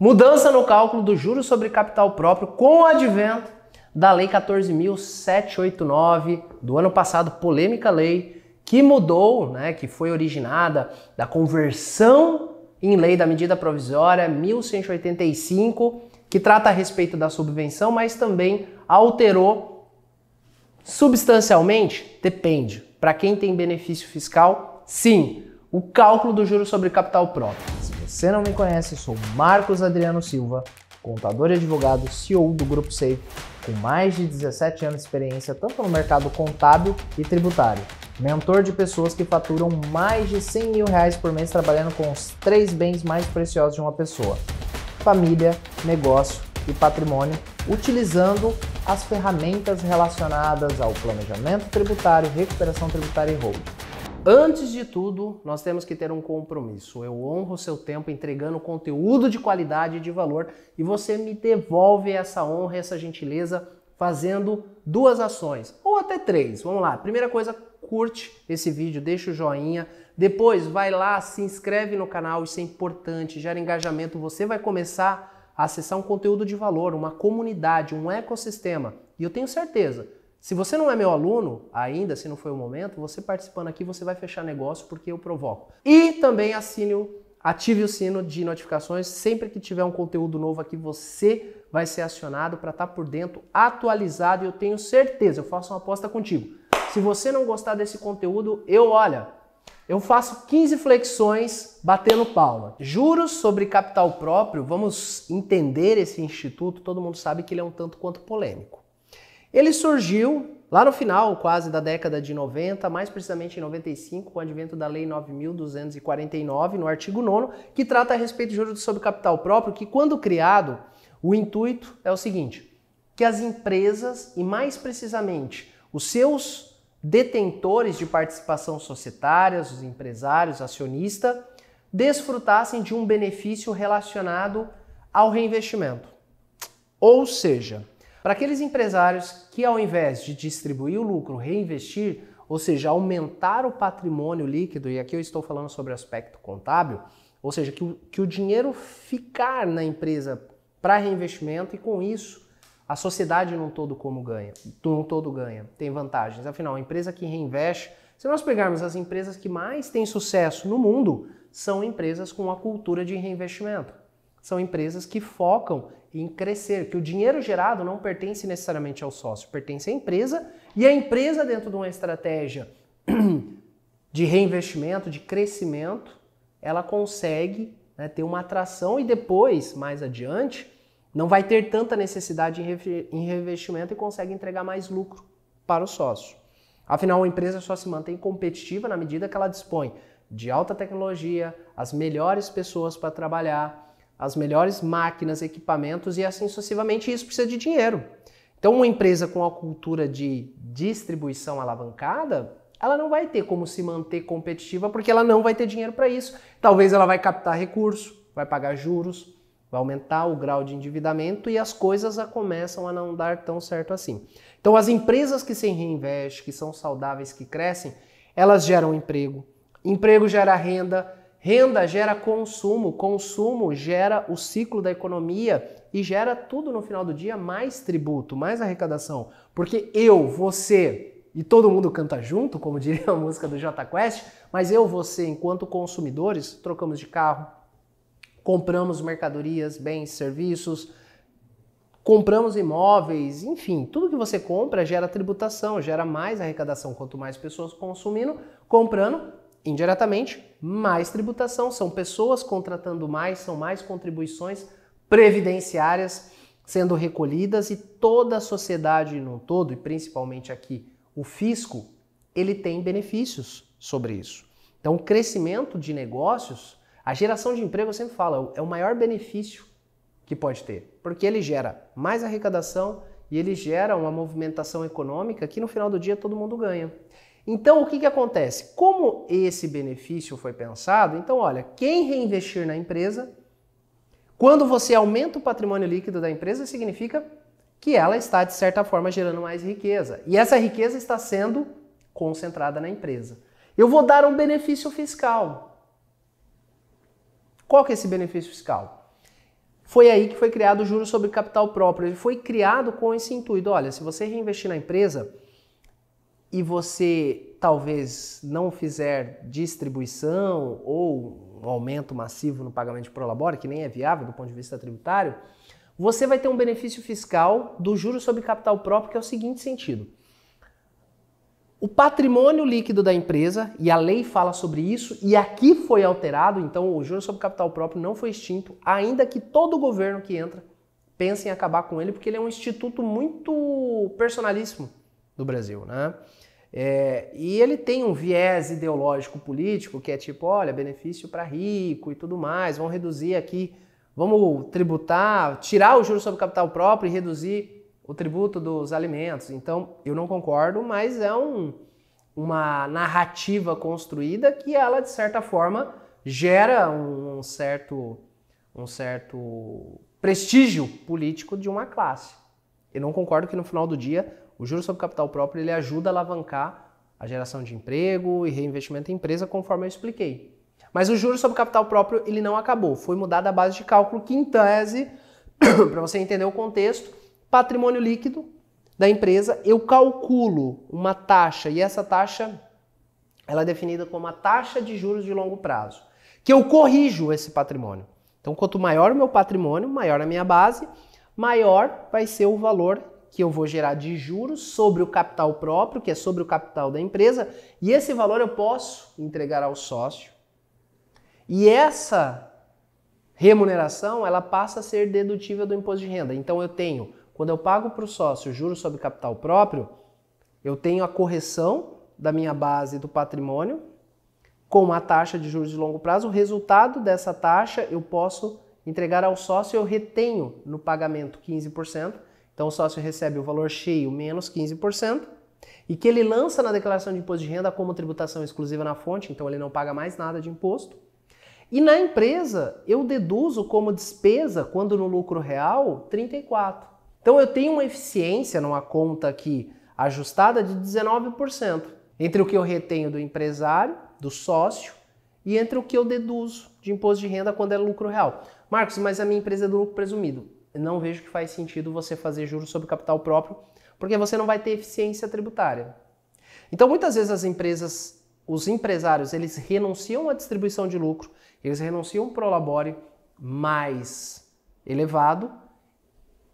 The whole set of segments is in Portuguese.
Mudança no cálculo do juros sobre capital próprio com o advento da Lei 14.789 do ano passado, polêmica lei, que mudou, né, que foi originada da conversão em lei da medida provisória 1185, que trata a respeito da subvenção, mas também alterou substancialmente, depende. Para quem tem benefício fiscal, sim, o cálculo do juros sobre capital próprio. Se você não me conhece, sou Marcos Adriano Silva, contador e advogado, CEO do Grupo Safe, com mais de 17 anos de experiência tanto no mercado contábil e tributário. Mentor de pessoas que faturam mais de R$100 mil por mês trabalhando com os 3 bens mais preciosos de uma pessoa: família, negócio e patrimônio, utilizando as ferramentas relacionadas ao planejamento tributário, recuperação tributária e holding. Antes de tudo, nós temos que ter um compromisso. Eu honro o seu tempo entregando conteúdo de qualidade e de valor e você me devolve essa honra, essa gentileza fazendo 2 ações, ou até 3. Vamos lá. Primeira coisa, curte esse vídeo, deixa o joinha. Depois vai lá, se inscreve no canal, isso é importante, gera engajamento. Você vai começar a acessar um conteúdo de valor, uma comunidade, um ecossistema. E eu tenho certeza, se você não é meu aluno ainda, se não foi o momento, você participando aqui, você vai fechar negócio porque eu provoco. E também ative o sino de notificações. Sempre que tiver um conteúdo novo aqui, você vai ser acionado para estar por dentro, atualizado. E eu tenho certeza, eu faço uma aposta contigo. Se você não gostar desse conteúdo, eu faço 15 flexões batendo palma. Juros sobre capital próprio, vamos entender esse instituto, todo mundo sabe que ele é um tanto quanto polêmico. Ele surgiu lá no final quase da década de 90, mais precisamente em 95, com o advento da Lei 9.249, no artigo 9º, que trata a respeito de juros sobre capital próprio, que quando criado, o intuito é o seguinte: que as empresas, e mais precisamente os seus detentores de participação societária, os empresários, acionistas, desfrutassem de um benefício relacionado ao reinvestimento. Ou seja, para aqueles empresários que, ao invés de distribuir o lucro, reinvestir, ou seja, aumentar o patrimônio líquido, e aqui eu estou falando sobre o aspecto contábil, ou seja, que o dinheiro ficar na empresa para reinvestimento, e com isso a sociedade num todo ganha, tem vantagens. Afinal, a empresa que reinveste, se nós pegarmos as empresas que mais têm sucesso no mundo, são empresas com a cultura de reinvestimento. São empresas que focam em crescer, que o dinheiro gerado não pertence necessariamente ao sócio, pertence à empresa, e a empresa, dentro de uma estratégia de reinvestimento, de crescimento, ela consegue, né, ter uma atração e depois, mais adiante, não vai ter tanta necessidade em reinvestimento e consegue entregar mais lucro para o sócio. Afinal, a empresa só se mantém competitiva na medida que ela dispõe de alta tecnologia, as melhores pessoas para trabalhar, as melhores máquinas, equipamentos e assim sucessivamente. E isso precisa de dinheiro. Então, uma empresa com a cultura de distribuição alavancada, ela não vai ter como se manter competitiva porque ela não vai ter dinheiro para isso. Talvez ela vai captar recurso, vai pagar juros, vai aumentar o grau de endividamento e as coisas começam a não dar tão certo assim. Então, as empresas que se reinvestem, que são saudáveis, que crescem, elas geram emprego. Emprego gera renda, renda gera consumo, consumo gera o ciclo da economia e gera tudo no final do dia, mais tributo, mais arrecadação. Porque eu, você e todo mundo canta junto, como diria a música do Jota Quest, mas eu, você, enquanto consumidores, trocamos de carro, compramos mercadorias, bens, serviços, compramos imóveis, enfim, tudo que você compra gera tributação, gera mais arrecadação. Quanto mais pessoas consumindo, comprando, indiretamente, mais tributação. São pessoas contratando mais, são mais contribuições previdenciárias sendo recolhidas e toda a sociedade no todo, e principalmente aqui o fisco, ele tem benefícios sobre isso. Então, o crescimento de negócios, a geração de emprego, eu sempre falo, é o maior benefício que pode ter, porque ele gera mais arrecadação e ele gera uma movimentação econômica que no final do dia todo mundo ganha. Então, o que acontece? Como esse benefício foi pensado, então olha, quem reinvestir na empresa, quando você aumenta o patrimônio líquido da empresa, significa que ela está, de certa forma, gerando mais riqueza. E essa riqueza está sendo concentrada na empresa. Eu vou dar um benefício fiscal. Qual que é esse benefício fiscal? Foi aí que foi criado o juros sobre capital próprio. Ele foi criado com esse intuito. Olha, se você reinvestir na empresa e você talvez não fizer distribuição ou um aumento massivo no pagamento de prolabore, que nem é viável do ponto de vista tributário, você vai ter um benefício fiscal do juros sobre capital próprio, que é o seguinte sentido. O patrimônio líquido da empresa, e a lei fala sobre isso, e aqui foi alterado, então o juros sobre capital próprio não foi extinto, ainda que todo governo que entra pense em acabar com ele, porque ele é um instituto muito personalíssimo do Brasil, né? E ele tem um viés ideológico político que é tipo, olha, benefício para rico e tudo mais, vamos reduzir aqui, vamos tributar, tirar o juros sobre capital próprio e reduzir o tributo dos alimentos. Então, eu não concordo, mas é uma narrativa construída que ela, de certa forma, gera um certo prestígio político de uma classe. Eu não concordo que no final do dia o juros sobre capital próprio ele ajuda a alavancar a geração de emprego e reinvestimento em empresa, conforme eu expliquei. Mas o juros sobre capital próprio ele não acabou, foi mudada a base de cálculo que, em tese, para você entender o contexto, patrimônio líquido da empresa, eu calculo uma taxa, e essa taxa ela é definida como a taxa de juros de longo prazo, que eu corrijo esse patrimônio. Então, quanto maior o meu patrimônio, maior a minha base, maior vai ser o valor que eu vou gerar de juros sobre o capital próprio, que é sobre o capital da empresa, e esse valor eu posso entregar ao sócio. E essa remuneração, ela passa a ser dedutível do imposto de renda. Então eu tenho, quando eu pago para o sócio juros sobre capital próprio, eu tenho a correção da minha base do patrimônio com a taxa de juros de longo prazo. O resultado dessa taxa eu posso entregar ao sócio, eu retenho no pagamento 15%. Então o sócio recebe o valor cheio menos 15%, e que ele lança na declaração de imposto de renda como tributação exclusiva na fonte, então ele não paga mais nada de imposto. E na empresa eu deduzo como despesa, quando no lucro real, 34%. Então eu tenho uma eficiência numa conta aqui ajustada de 19%, entre o que eu retenho do empresário, do sócio, e entre o que eu deduzo de imposto de renda quando é lucro real. Marcos, mas a minha empresa é do lucro presumido. Eu não vejo que faz sentido você fazer juros sobre capital próprio, porque você não vai ter eficiência tributária. Então muitas vezes as empresas, os empresários, eles renunciam à distribuição de lucro, eles renunciam a um prolabore mais elevado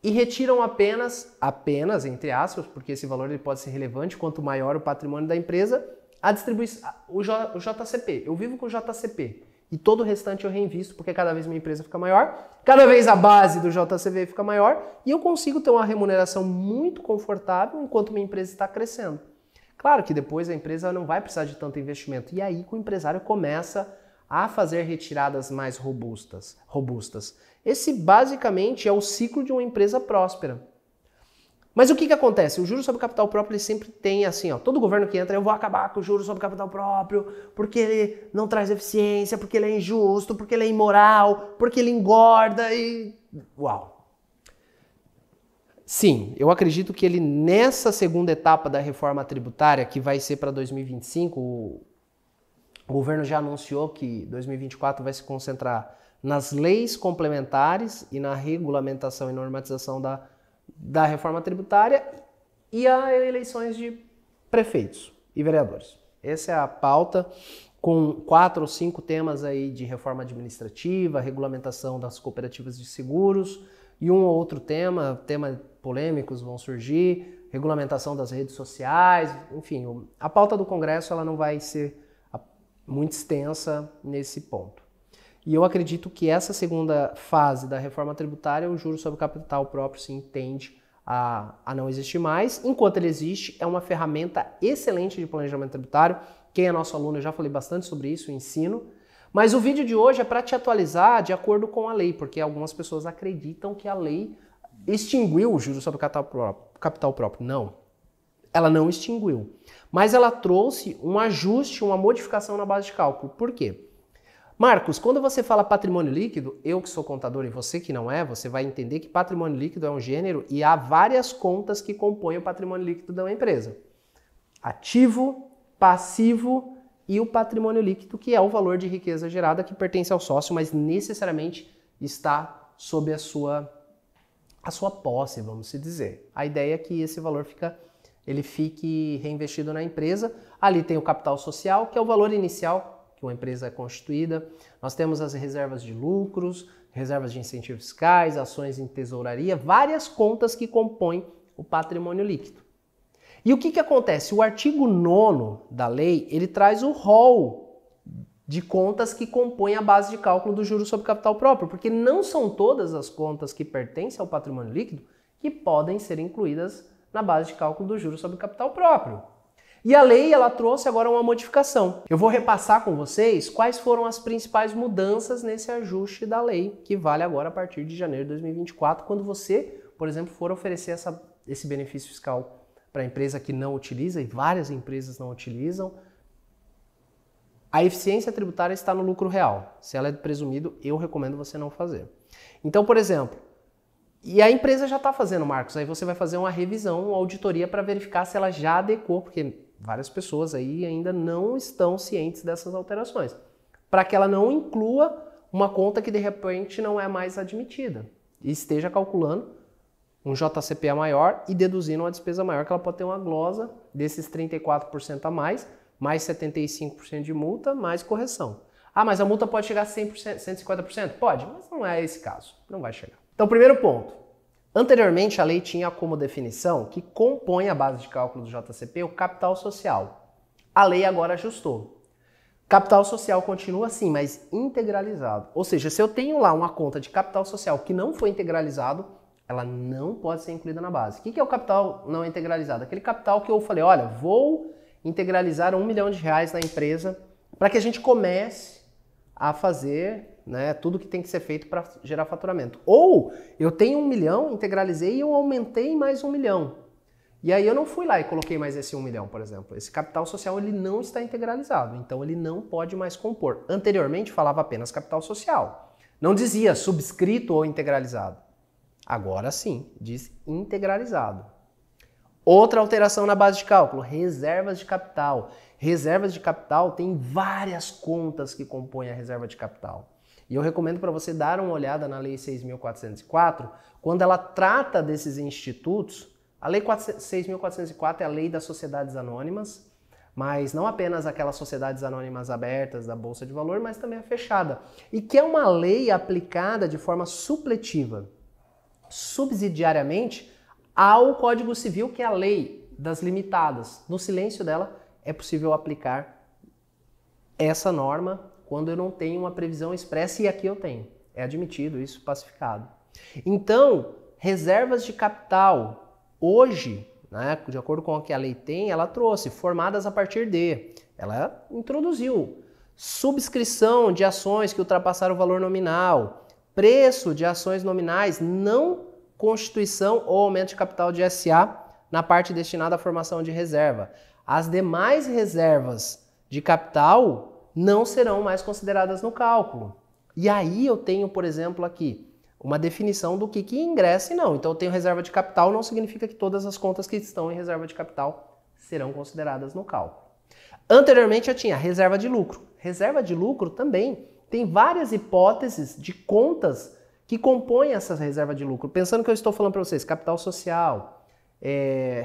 e retiram apenas, entre aspas, porque esse valor ele pode ser relevante, quanto maior o patrimônio da empresa, a distribuição, o JCP. Eu vivo com o JCP e todo o restante eu reinvisto, porque cada vez minha empresa fica maior, cada vez a base do JCV fica maior e eu consigo ter uma remuneração muito confortável enquanto minha empresa está crescendo. Claro que depois a empresa não vai precisar de tanto investimento e aí que o empresário começa a fazer retiradas mais robustas. Esse basicamente é o ciclo de uma empresa próspera. Mas o que acontece? O juros sobre capital próprio ele sempre tem assim, ó, todo governo que entra, eu vou acabar com o juros sobre capital próprio, porque ele não traz eficiência, porque ele é injusto, porque ele é imoral, porque ele engorda e... Uau! Sim, eu acredito que ele nessa segunda etapa da reforma tributária, que vai ser para 2025, o governo já anunciou que 2024 vai se concentrar nas leis complementares e na regulamentação e normatização da reforma tributária e as eleições de prefeitos e vereadores. Essa é a pauta, com 4 ou 5 temas aí de reforma administrativa, regulamentação das cooperativas de seguros e um ou outro tema polêmicos vão surgir, regulamentação das redes sociais, enfim, a pauta do Congresso ela não vai ser muito extensa nesse ponto. E eu acredito que essa segunda fase da reforma tributária, o juros sobre capital próprio sim tende a não existir mais. Enquanto ele existe, é uma ferramenta excelente de planejamento tributário. Quem é nosso aluno, eu já falei bastante sobre isso, ensino. Mas o vídeo de hoje é para te atualizar de acordo com a lei, porque algumas pessoas acreditam que a lei extinguiu o juros sobre capital próprio. Não, ela não extinguiu. Mas ela trouxe um ajuste, uma modificação na base de cálculo. Por quê? Marcos, quando você fala patrimônio líquido, eu que sou contador e você que não é, você vai entender que patrimônio líquido é um gênero e há várias contas que compõem o patrimônio líquido de uma empresa. Ativo, passivo e o patrimônio líquido, que é o valor de riqueza gerada que pertence ao sócio, mas necessariamente está sob a sua posse, vamos se dizer. A ideia é que esse valor fique reinvestido na empresa. Ali tem o capital social, que é o valor inicial que uma empresa é constituída. Nós temos as reservas de lucros, reservas de incentivos fiscais, ações em tesouraria, várias contas que compõem o patrimônio líquido. E o que acontece? O artigo 9º da lei, ele traz o rol de contas que compõem a base de cálculo do juros sobre capital próprio, porque não são todas as contas que pertencem ao patrimônio líquido que podem ser incluídas na base de cálculo do juros sobre capital próprio. E a lei, ela trouxe agora uma modificação. Eu vou repassar com vocês quais foram as principais mudanças nesse ajuste da lei, que vale agora a partir de janeiro de 2024, quando você, por exemplo, for oferecer esse benefício fiscal para a empresa que não utiliza, e várias empresas não utilizam. A eficiência tributária está no lucro real. Se ela é presumido, eu recomendo você não fazer. Então, por exemplo, e a empresa já está fazendo, Marcos, aí você vai fazer uma revisão, uma auditoria para verificar se ela já adequou, porque várias pessoas aí ainda não estão cientes dessas alterações, para que ela não inclua uma conta que de repente não é mais admitida e esteja calculando um JCPA maior e deduzindo uma despesa maior, que ela pode ter uma glosa desses 34% a mais 75% de multa, mais correção. Ah, mas a multa pode chegar a 100%, 150%? Pode, mas não é esse caso, não vai chegar. Então, primeiro ponto. Anteriormente, a lei tinha como definição que compõe a base de cálculo do JCP o capital social. A lei agora ajustou. Capital social continua assim, mas integralizado. Ou seja, se eu tenho lá uma conta de capital social que não foi integralizado, ela não pode ser incluída na base. O que é o capital não integralizado? Aquele capital que eu falei, olha, vou integralizar R$1 milhão na empresa para que a gente comece a fazer, né, tudo que tem que ser feito para gerar faturamento. Ou eu tenho 1 milhão, integralizei e eu aumentei mais 1 milhão. E aí eu não fui lá e coloquei mais esse 1 milhão, por exemplo. Esse capital social ele não está integralizado, então ele não pode mais compor. Anteriormente falava apenas capital social. Não dizia subscrito ou integralizado. Agora sim, diz integralizado. Outra alteração na base de cálculo, reservas de capital. Reservas de capital tem várias contas que compõem a reserva de capital. E eu recomendo para você dar uma olhada na Lei 6.404, quando ela trata desses institutos. A Lei 6.404 é a Lei das Sociedades Anônimas, mas não apenas aquelas sociedades anônimas abertas da Bolsa de Valor, mas também a fechada. E que é uma lei aplicada de forma supletiva, subsidiariamente, ao Código Civil, que é a lei das limitadas. No silêncio dela, é possível aplicar essa norma quando eu não tenho uma previsão expressa, e aqui eu tenho. É admitido isso, pacificado. Então, reservas de capital, hoje, né, de acordo com o que a lei tem, ela trouxe, formadas a partir de. Ela introduziu subscrição de ações que ultrapassaram o valor nominal, preço de ações nominais, não constituição ou aumento de capital de SA na parte destinada à formação de reserva. As demais reservas de capital não serão mais consideradas no cálculo. E aí eu tenho, por exemplo, aqui uma definição do que ingressa e não. Então eu tenho reserva de capital, não significa que todas as contas que estão em reserva de capital serão consideradas no cálculo. Anteriormente eu tinha reserva de lucro. Reserva de lucro também tem várias hipóteses de contas que compõem essa reserva de lucro. Pensando que eu estou falando para vocês, capital social,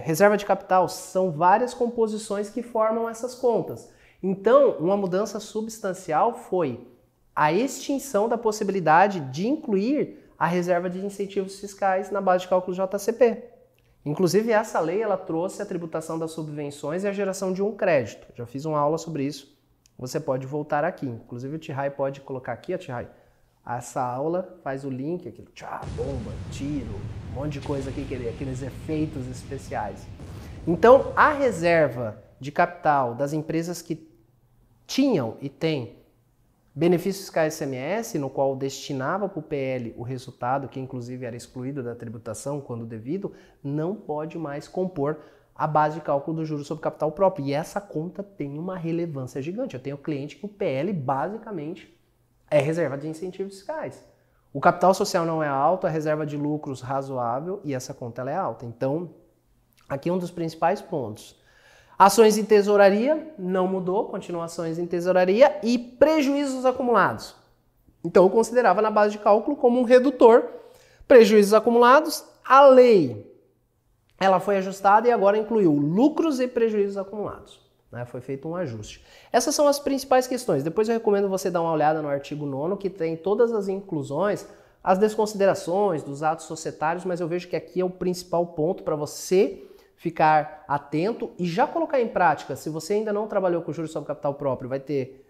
reserva de capital, são várias composições que formam essas contas. Então, uma mudança substancial foi a extinção da possibilidade de incluir a reserva de incentivos fiscais na base de cálculo JCP. Inclusive, essa lei ela trouxe a tributação das subvenções e a geração de um crédito. Já fiz uma aula sobre isso. Você pode voltar aqui. Inclusive, o Tihai pode colocar aqui, Tihai. Essa aula faz o link, aquilo, bomba, tiro, um monte de coisa aqui, aqueles efeitos especiais. Então, a reserva de capital das empresas que tinham e têm benefícios fiscais ICMS, no qual destinava para o PL o resultado, que inclusive era excluído da tributação quando devido, não pode mais compor a base de cálculo do juros sobre capital próprio. E essa conta tem uma relevância gigante. Eu tenho cliente que o PL basicamente é reserva de incentivos fiscais. O capital social não é alto, a reserva de lucros razoável e essa conta ela é alta. Então, aqui um dos principais pontos. Ações em tesouraria não mudou, continua ações em tesouraria e prejuízos acumulados. Então eu considerava na base de cálculo como um redutor prejuízos acumulados. A lei ela foi ajustada e agora incluiu lucros e prejuízos acumulados. Né? Foi feito um ajuste. Essas são as principais questões. Depois eu recomendo você dar uma olhada no artigo 9º, que tem todas as inclusões, as desconsiderações dos atos societários, mas eu vejo que aqui é o principal ponto para você ficar atento e já colocar em prática. Se você ainda não trabalhou com juros sobre capital próprio, vai ter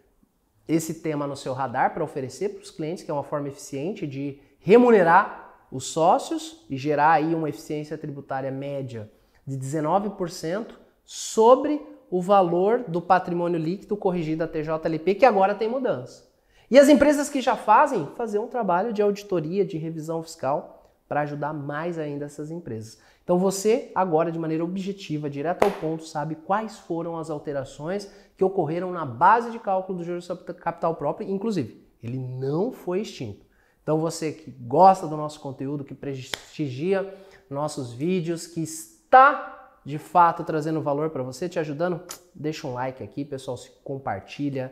esse tema no seu radar para oferecer para os clientes, que é uma forma eficiente de remunerar os sócios e gerar aí uma eficiência tributária média de 19% sobre o valor do patrimônio líquido corrigido da TJLP, que agora tem mudança. E as empresas que já fazem, fazer um trabalho de auditoria, de revisão fiscal para ajudar mais ainda essas empresas. Então você agora, de maneira objetiva, direto ao ponto, sabe quais foram as alterações que ocorreram na base de cálculo do juros sobre capital próprio, inclusive, ele não foi extinto. Então você que gosta do nosso conteúdo, que prestigia nossos vídeos, que está de fato trazendo valor para você, te ajudando, deixa um like aqui, pessoal, se compartilha,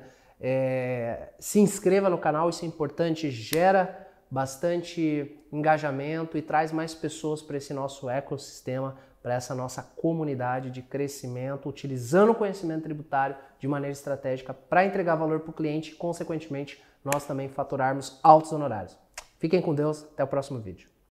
se inscreva no canal, isso é importante, gera bastante engajamento e traz mais pessoas para esse nosso ecossistema, para essa nossa comunidade de crescimento, utilizando o conhecimento tributário de maneira estratégica para entregar valor para o cliente e, consequentemente, nós também faturarmos altos honorários. Fiquem com Deus, até o próximo vídeo.